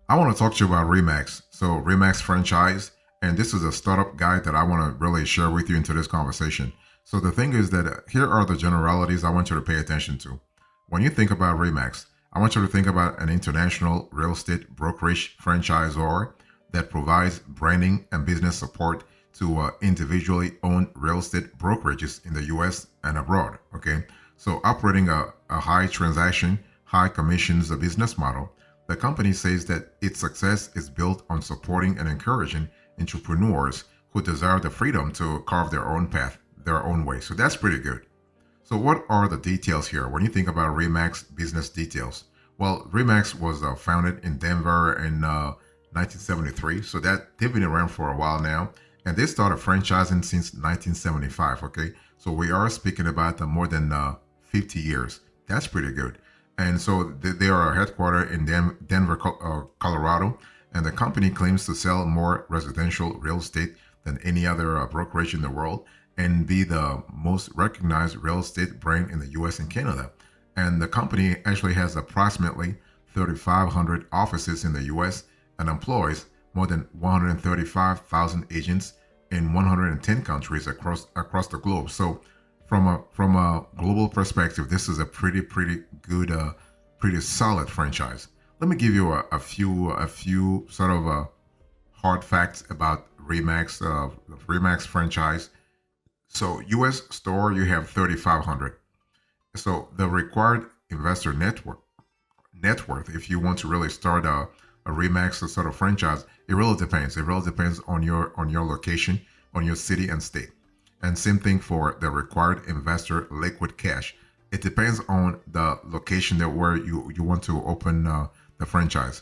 I want to talk to you about REMAX. So REMAX franchise, and this is a startup guide that I want to really share with you into this conversation. So the thing is that here are the generalities I want you to pay attention to. When you think about REMAX, I want you to think about an international real estate brokerage franchisor that provides branding and business support to individually owned real estate brokerages in the US and abroad. Okay. So operating a high transaction, high commissions business model, the company says that its success is built on supporting and encouraging entrepreneurs who desire the freedom to carve their own path, their own way. So that's pretty good. So, what are the details here when you think about REMAX business details? Well, REMAX was founded in Denver in 1973, so that they've been around for a while now, and they started franchising since 1975. Okay, so we are speaking about more than 50 years. That's pretty good. And so they are headquartered in Denver, Colorado, and the company claims to sell more residential real estate than any other brokerage in the world and be the most recognized real estate brand in the US and Canada. And the company actually has approximately 3,500 offices in the US and employs more than 135,000 agents in 110 countries across the globe. So from a global perspective, this is a pretty good, pretty solid franchise. Let me give you a few sort of hard facts about Remax, the Remax franchise. So U.S. store, you have 3,500. So the required investor net worth, if you want to really start a Remax sort of franchise, it really depends. It really depends on your location, on your city and state. And same thing for the required investor liquid cash. It depends on the location that where you want to open the franchise.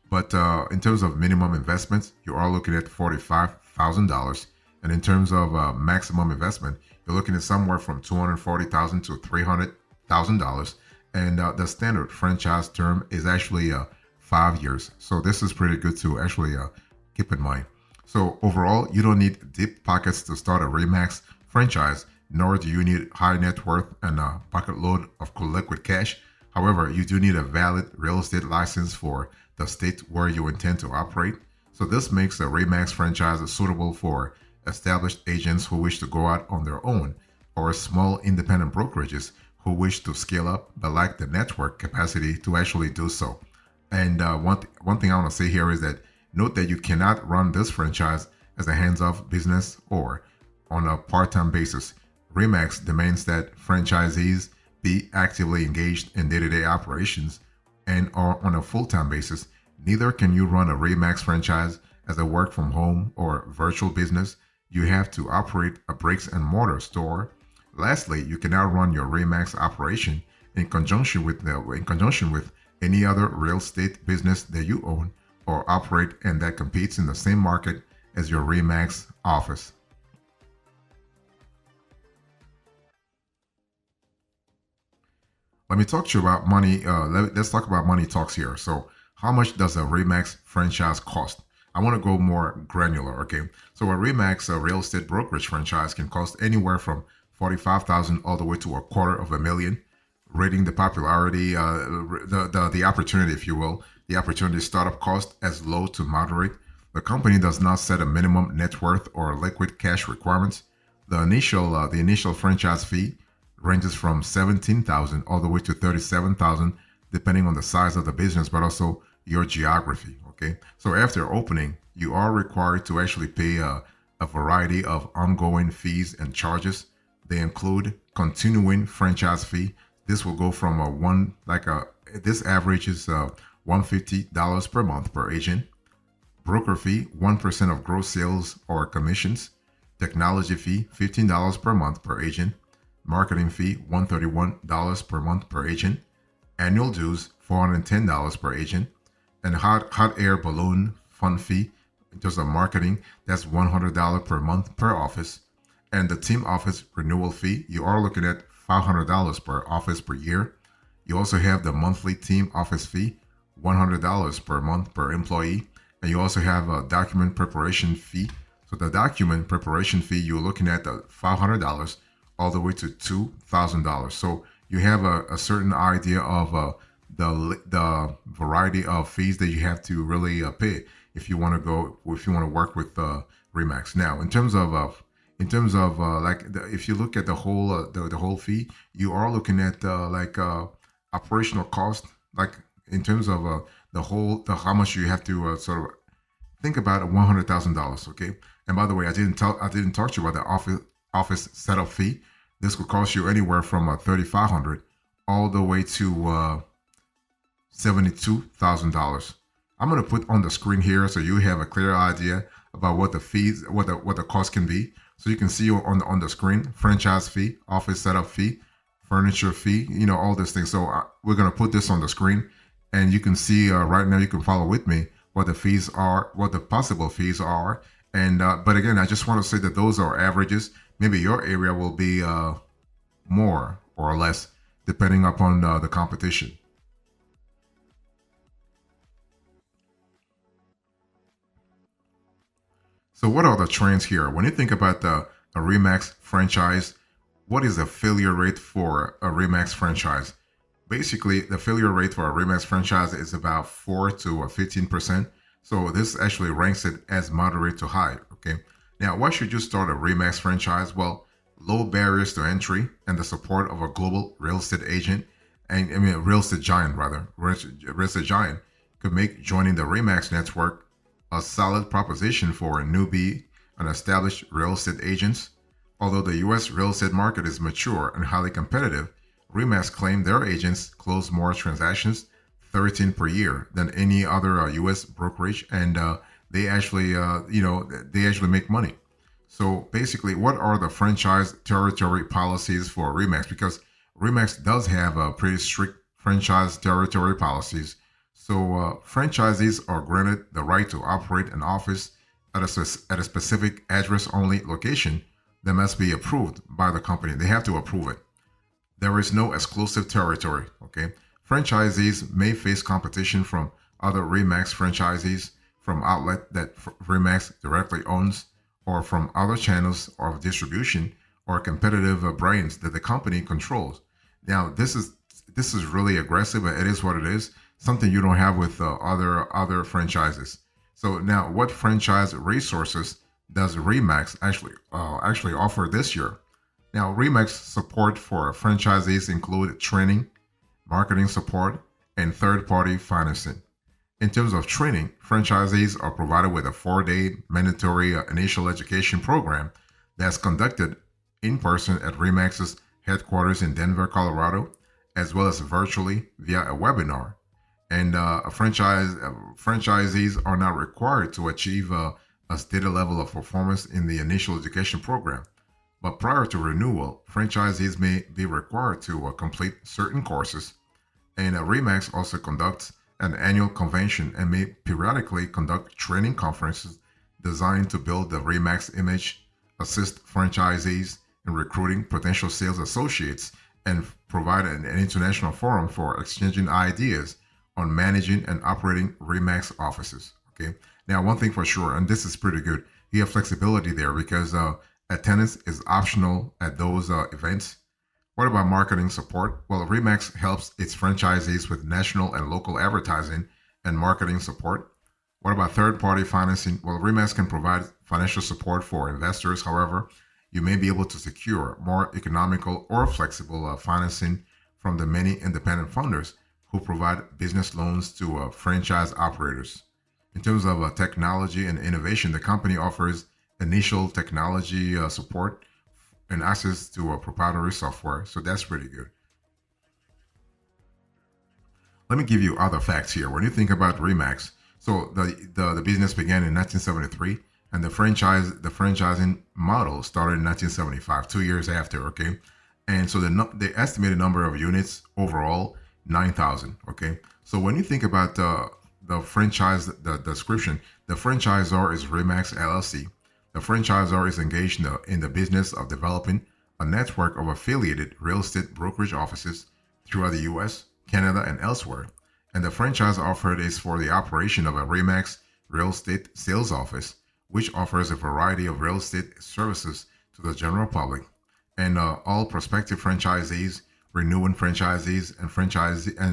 But in terms of minimum investments, you are looking at $45,000. And in terms of maximum investment, you're looking at somewhere from $240,000 to $300,000. And the standard franchise term is actually 5 years. So this is pretty good to actually keep in mind. So overall, you don't need deep pockets to start a Remax franchise, nor do you need high net worth and a pocket load of liquid cash. However, you do need a valid real estate license for the state where you intend to operate. So this makes a Remax franchise suitable for established agents who wish to go out on their own, or small independent brokerages who wish to scale up but lack the network capacity to actually do so. And one thing I want to say here is that note that you cannot run this franchise as a hands-off business or on a part-time basis. REMAX demands that franchisees be actively engaged in day-to-day operations and are on a full-time basis. Neither can you run a REMAX franchise as a work-from-home or virtual business. You have to operate a bricks-and-mortar store. Lastly, you cannot run your REMAX operation in conjunction with any other real estate business that you own or operate and that competes in the same market as your REMAX office. Let me talk to you about money. Let's talk about money talks here. So, how much does a REMAX franchise cost? I want to go more granular. Okay, so a REMAX real estate brokerage franchise can cost anywhere from 45,000 all the way to $250,000. Rating the popularity, the opportunity, if you will, the opportunity startup cost as low to moderate. The company does not set a minimum net worth or liquid cash requirements. The initial franchise fee ranges from 17,000 all the way to 37,000, depending on the size of the business, but also your geography. Okay, so after opening, you are required to actually pay a variety of ongoing fees and charges. They include continuing franchise fee. This will go from a one like a this average is $150 per month per agent. Broker fee 1% of gross sales or commissions. Technology fee $15 per month per agent. Marketing fee $131 per month per agent. Annual dues $410 per agent. And hot air balloon fund fee in terms of marketing, that's $100 per month per office. And the team office renewal fee, you are looking at $500 per office per year. You also have the monthly team office fee, $100 per month per employee. And you also have a document preparation fee. So the document preparation fee, you're looking at the $500 all the way to $2,000. So you have a certain idea of the variety of fees that you have to really pay if you want to work with Remax. Now, if you look at the whole the whole fee, you are looking at operational cost, like in terms of the how much you have to sort of think about $100,000. Okay, and by the way, I didn't talk to you about the office setup fee. This could cost you anywhere from 3,500 all the way to $72,000. I'm going to put on the screen here so you have a clear idea about what the fees, what the cost can be. So you can see on the screen: franchise fee, office setup fee, furniture fee, all these things. So we're going to put this on the screen, and you can see right now. You can follow with me what the fees are, what the possible fees are, and but again, I just want to say that those are averages. Maybe your area will be more or less depending upon the competition. So, what are the trends here? When you think about a Remax franchise, what is the failure rate for a Remax franchise? Basically, the failure rate for a Remax franchise is about 4 to 15%. So, this actually ranks it as moderate to high. Okay. Now, why should you start a Remax franchise? Well, low barriers to entry and the support of a global real estate agent, and I mean, a real estate giant, rather, real estate giant, could make joining the Remax network a solid proposition for a newbie and established real estate agents. Although the U.S. real estate market is mature and highly competitive, REMAX claim their agents close more transactions, 13 per year, than any other U.S. brokerage, and they actually make money. So basically, what are the franchise territory policies for REMAX? Because REMAX does have a pretty strict franchise territory policies. So franchisees are granted the right to operate an office at a specific address-only location that must be approved by the company. They have to approve it. There is no exclusive territory. Okay, franchisees may face competition from other Remax franchisees, from outlet that Remax directly owns, or from other channels of distribution or competitive brands that the company controls. Now, this is really aggressive. It is what it is. Something you don't have with other franchises. So now, what franchise resources does Remax actually offer this year? Now, Remax support for franchisees include training, marketing support, and third-party financing. In terms of training, franchisees are provided with a 4-day mandatory initial education program that's conducted in person at Remax's headquarters in Denver, Colorado, as well as virtually via a webinar. And franchisees are not required to achieve a stated level of performance in the initial education program. But prior to renewal, franchisees may be required to complete certain courses. And REMAX also conducts an annual convention and may periodically conduct training conferences designed to build the REMAX image, assist franchisees in recruiting potential sales associates, and provide an international forum for exchanging ideas on managing and operating REMAX offices. Okay. Now, one thing for sure, and this is pretty good, you have flexibility there because attendance is optional at those events. What about marketing support? Well, REMAX helps its franchisees with national and local advertising and marketing support. What about third-party financing? Well, REMAX can provide financial support for investors. However, you may be able to secure more economical or flexible financing from the many independent funders who provide business loans to franchise operators. In terms of technology and innovation, the company offers initial technology support and access to proprietary software. So that's pretty good. Let me give you other facts here. When you think about Remax, so the business began in 1973, and the franchising model started in 1975, 2 years after. Okay, and so the estimated number of units overall 9,000. Okay, so when you think about the franchise, the description, the franchisor is Remax LLC. The franchisor is engaged in the business of developing a network of affiliated real estate brokerage offices throughout the U.S., Canada, and elsewhere. And the franchise offered is for the operation of a Remax real estate sales office, which offers a variety of real estate services to the general public. And all prospective franchisees renewing franchisees and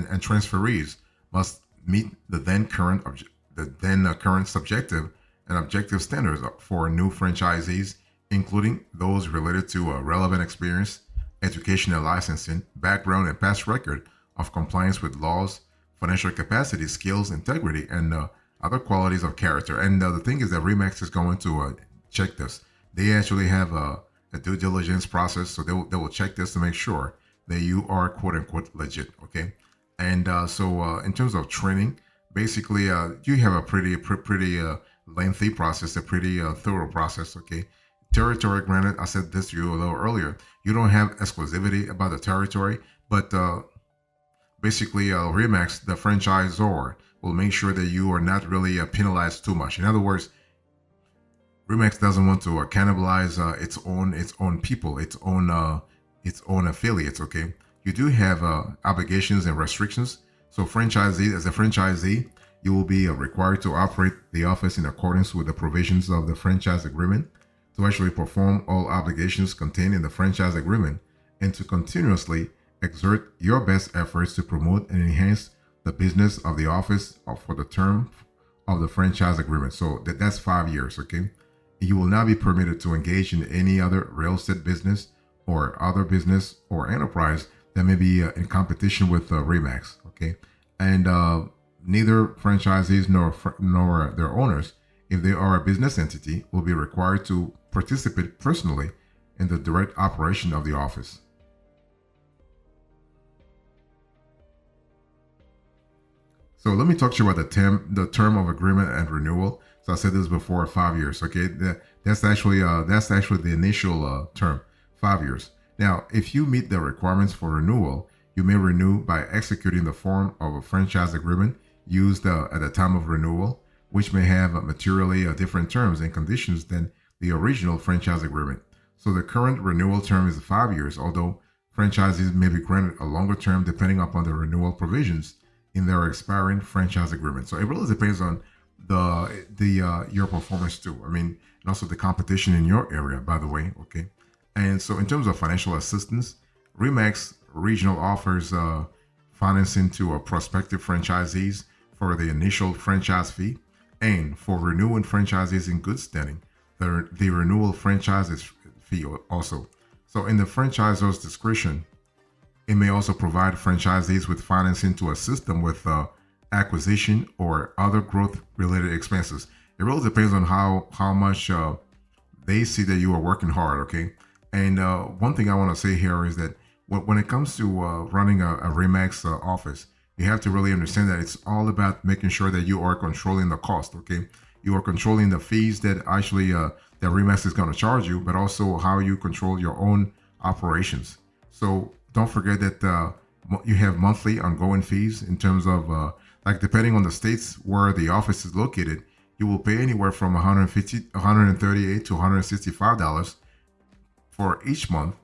and transferees must meet the then current subjective and objective standards for new franchisees, including those related to relevant experience, education and licensing, background and past record of compliance with laws, financial capacity, skills, integrity, and other qualities of character. And the thing is that REMAX is going to check this. They actually have a due diligence process, so they will check this to make sure that you are quote unquote legit. Okay, and in terms of training, basically you have a pretty lengthy process, a pretty thorough process. Okay, territory granted. I said this to you a little earlier. You don't have exclusivity about the territory, but basically REMAX, the franchisor, will make sure that you are not really penalized too much. In other words, REMAX doesn't want to cannibalize its own people, its own affiliates. Okay, you do have obligations and restrictions. So, as a franchisee, you will be required to operate the office in accordance with the provisions of the franchise agreement, to actually perform all obligations contained in the franchise agreement, and to continuously exert your best efforts to promote and enhance the business of the office for the term of the franchise agreement. So that's 5 years. Okay. You will not be permitted to engage in any other real estate business or other business or enterprise that may be in competition with REMAX. Okay, and neither franchisees nor their owners, if they are a business entity, will be required to participate personally in the direct operation of the office. So let me talk to you about the term of agreement and renewal. So I said this before, 5 years. Okay, that's actually the initial term, 5 years. Now, if you meet the requirements for renewal, you may renew by executing the form of a franchise agreement used at the time of renewal, which may have materially different terms and conditions than the original franchise agreement. So the current renewal term is 5 years, although franchisees may be granted a longer term depending upon the renewal provisions in their expiring franchise agreement. So it really depends on your performance too. I mean, and also the competition in your area, by the way. Okay, and so in terms of financial assistance, REMAX Regional offers financing to prospective franchisees for the initial franchise fee, and for renewing franchisees in good standing, the renewal franchise fee also. So in the franchisor's discretion, it may also provide franchisees with financing to assist them with acquisition or other growth-related expenses. It really depends on how much they see that you are working hard. Okay, and one thing I want to say here is that when it comes to running a REMAX office, you have to really understand that it's all about making sure that you are controlling the cost. Okay, you are controlling the fees that actually that REMAX is going to charge you, but also how you control your own operations. So don't forget that you have monthly ongoing fees in terms of like depending on the states where the office is located, you will pay anywhere from $138 to $165 for each month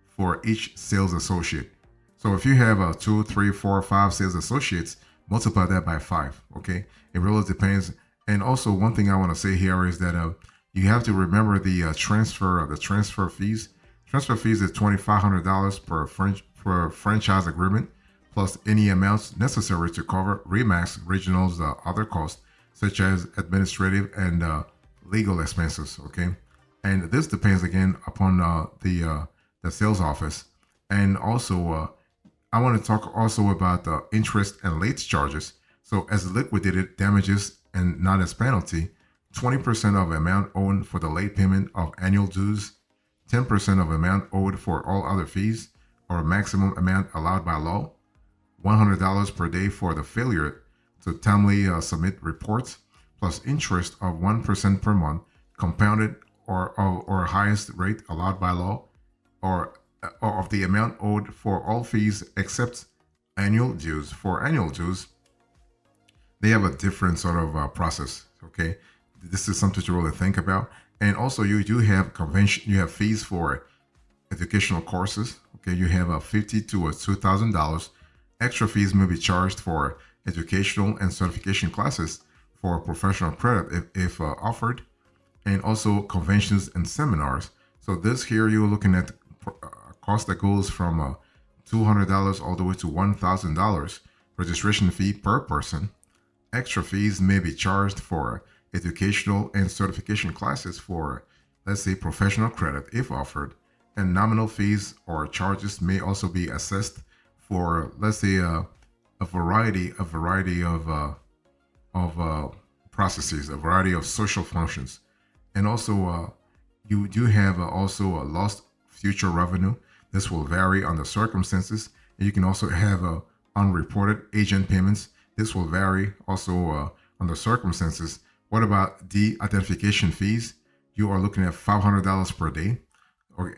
for each sales associate. So if you have 2, 3, 4, 5 sales associates, multiply that by 5. Okay, it really depends. And also one thing I want to say here is that you have to remember the transfer fees. Transfer fees is $2,500 per franchise agreement, plus any amounts necessary to cover REMAX Regional's other costs, such as administrative and legal expenses. Okay, and this depends again upon the sales office. And also, I want to talk also about the interest and late charges. So, as liquidated damages and not as penalty, 20% of amount owed for the late payment of annual dues, 10% of amount owed for all other fees, or maximum amount allowed by law, $100 per day for the failure to timely submit reports, plus interest of 1% per month, compounded or highest rate allowed by law, or of the amount owed for all fees except annual dues. For annual dues, they have a different sort of process. Okay, this is something to really think about. And also, you do have you have fees for educational courses. Okay, you have $50 to $2,000. Extra fees may be charged for educational and certification classes for professional credit if offered, and also conventions and seminars. So this here, you're looking at a cost that goes from $200 all the way to $1,000 registration fee per person. Extra fees may be charged for educational and certification classes for, let's say, professional credit if offered, and nominal fees or charges may also be assessed for, let's say, a variety of processes, a variety of social functions, and also you do have also a lost future revenue. This will vary on the circumstances, and you can also have unreported agent payments. This will vary also on the circumstances. What about de-identification fees? You are looking at $500 per day,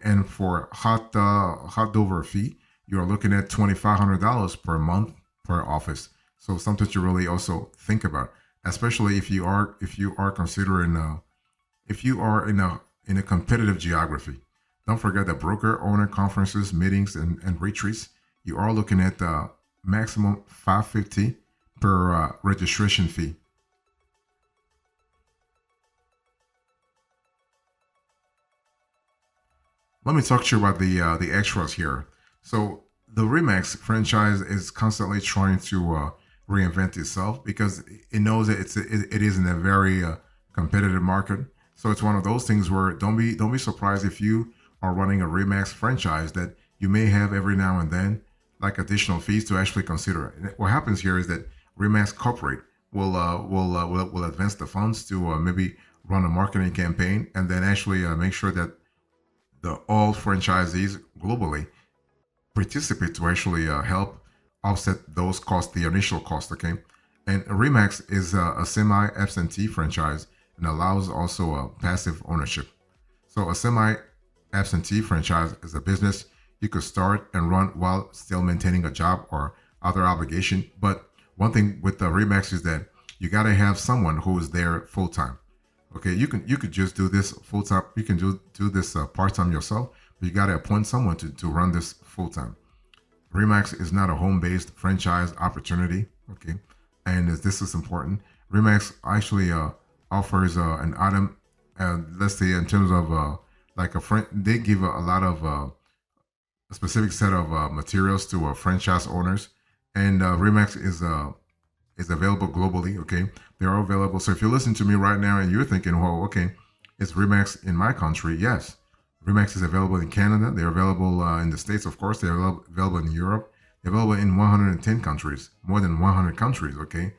and for hot dover fee, you are looking at $2,500 per month per office. So something to really also think about, especially if you are considering if you are in a competitive geography. Don't forget that broker owner conferences, meetings, and retreats. You are looking at the maximum $550 per registration fee. Let me talk to you about the extras here. So the Remax franchise is constantly trying to reinvent itself because it knows that it is in a very competitive market. So it's one of those things where don't be surprised if you are running a Remax franchise that you may have every now and then like additional fees to actually consider. And what happens here is that Remax Corporate will advance the funds to maybe run a marketing campaign and then actually make sure that the all franchisees globally participate to actually help offset those costs, the initial cost. Okay, and Remax is a semi-absentee franchise and allows also passive ownership. So a semi-absentee franchise is a business you could start and run while still maintaining a job or other obligation. But one thing with the Remax is that you got to have someone who is there full time. Okay, you could just do this full time. You can do this part time yourself, but you got to appoint someone to run this full time. Remax is not a home based franchise opportunity. Okay, and this is important. Remax actually offers an item, let's say in terms of like a friend, they give a lot of a specific set of materials to franchise owners, and Remax is available globally. Okay, they are available. So if you listen to me right now and you're thinking, well, okay, is Remax in my country? Yes, Remax is available in Canada. They're available in the States, of course. They're available in Europe. They're available in 110 countries, more than 100 countries. Okay,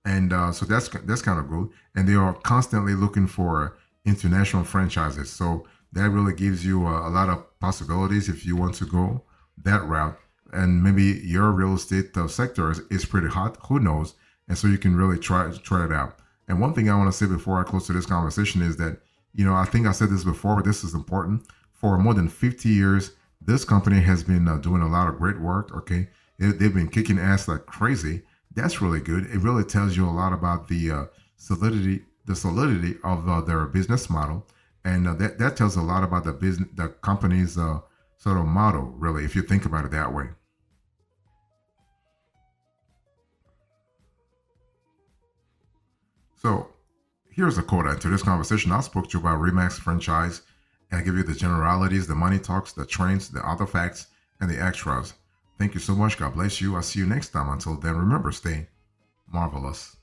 and so that's kind of good. And they are constantly looking for international franchises. So that really gives you a lot of possibilities if you want to go that route. And maybe your real estate sector is pretty hot. Who knows? And so you can really try it out. And one thing I want to say before I close to this conversation is that, I think I said this before, but this is important. For more than 50 years, this company has been doing a lot of great work. Okay, they've been kicking ass like crazy. That's really good. It really tells you a lot about the solidity of their business model, and that tells a lot about the company's sort of model, really, if you think about it that way. So here's a quote to this conversation. I spoke to you about Remax franchise, and I give you the generalities, the money talks, the trends, the other facts, and the extras. Thank you so much. God bless you. I'll see you next time. Until then, remember, stay marvelous.